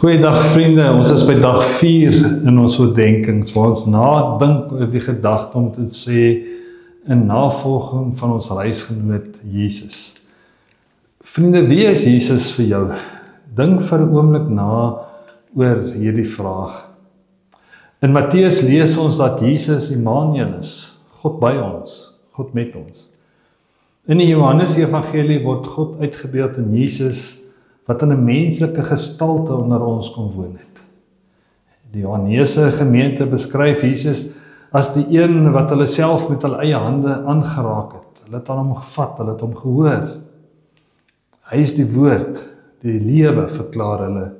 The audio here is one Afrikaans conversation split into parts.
Goeiedag vriende, ons is by dag 4 in ons oordenkings, waar ons nadink oor die gedagte om te sê in navolging van ons reisgenoot Jesus. Vriende, wie is Jesus vir jou? Dink vir 'n oomblik na oor hierdie vraag. In Matteus lees ons dat Jesus Immanuel is, God by ons, God met ons. In die Johannes Evangelie word God uitgebeeld in Jesus wat in 'n menslike gestalte onder ons kom woon het. Die Johannese gemeente beskryf Jesus as die een wat hulle self met hulle eie hande aangeraak het. Hulle het aan hom gevat, hulle het hom gehoor. Hy is die woord, die lewe, verklaar hulle.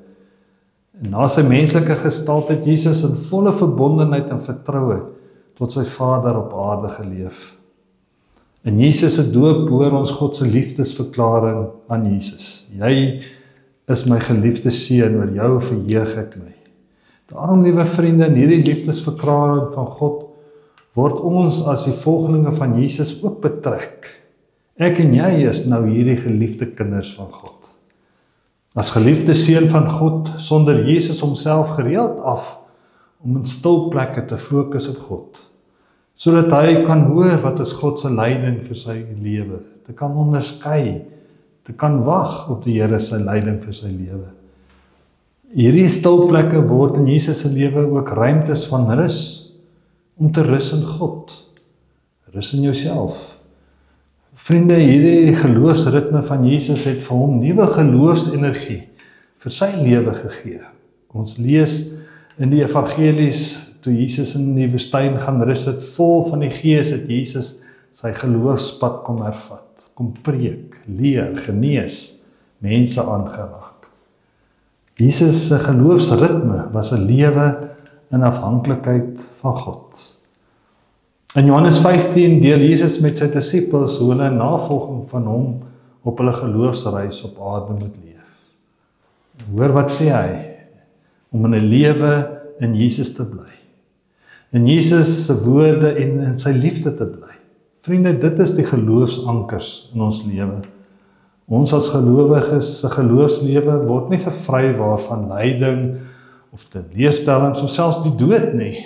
En na sy menslike gestalte het Jesus in volle verbondenheid en vertroue tot sy Vader op aarde geleef. In Jesus se doop hoor ons God se liefdesverklaring aan Jesus. Jy is my geliefde seun, oor jou verheug ek my. Daarom, liewe vriende, in hierdie liefdesverklaring van God word ons as die volgelinge van Jesus ook betrek. Ek en jy is nou hierdie geliefde kinders van God. As geliefde seun van God, sonder Jesus homself gereeld af om in stil plekke te fokus op God, sodat hy kan hoor wat is God se leiding vir sy lewe, te kan onderskei, te kan wag op die Here se leiding vir sy lewe. Hierdie stil plekke word in Jesus se lewe ook ruimtes van rus, om te rus in God, rus in jouself. Vriende, hierdie geloofsritme van Jesus het vir hom nuwe geloofsenergie vir sy lewe gegee. Ons lees in die evangelies, toe Jesus in die woestyn gaan rus het, vol van die Gees het Jesus sy geloofspad kom ervat, kom preek, leer, genees, mense aangeraak. Jesus se geloofsritme was 'n lewe in afhanklikheid van God. In Johannes 15 deel Jesus met sy disippels hoe hulle in navolging van hom op hulle geloofsreis op aarde moet leef. Hoor wat sê hy? Om in 'n lewe in Jesus te bly. In Jesus se woorde en in sy liefde te bly. Vriende, dit is die geloofsankers in ons lewe. Ons as gelowiges se geloofslewe word nie gevry waarvan lyding of teleurstellings of selfs die dood nie,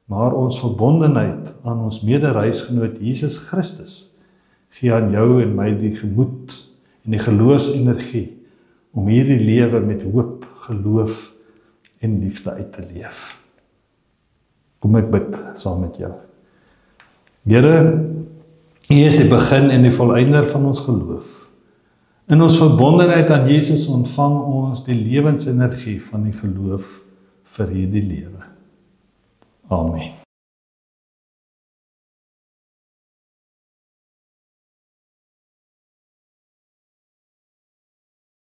maar ons verbondenheid aan ons medereisgenoot Jesus Christus gee aan jou en my die gemoed en die geloofsenergie om hierdie lewe met hoop, geloof en liefde uit te leef. Kom ek bid saam met jou. Here, U is die begin en die volëinder van ons geloof. In ons verbondenheid aan Jesus ontvang ons die lewensenergie van die geloof vir hierdie lewe. Amen.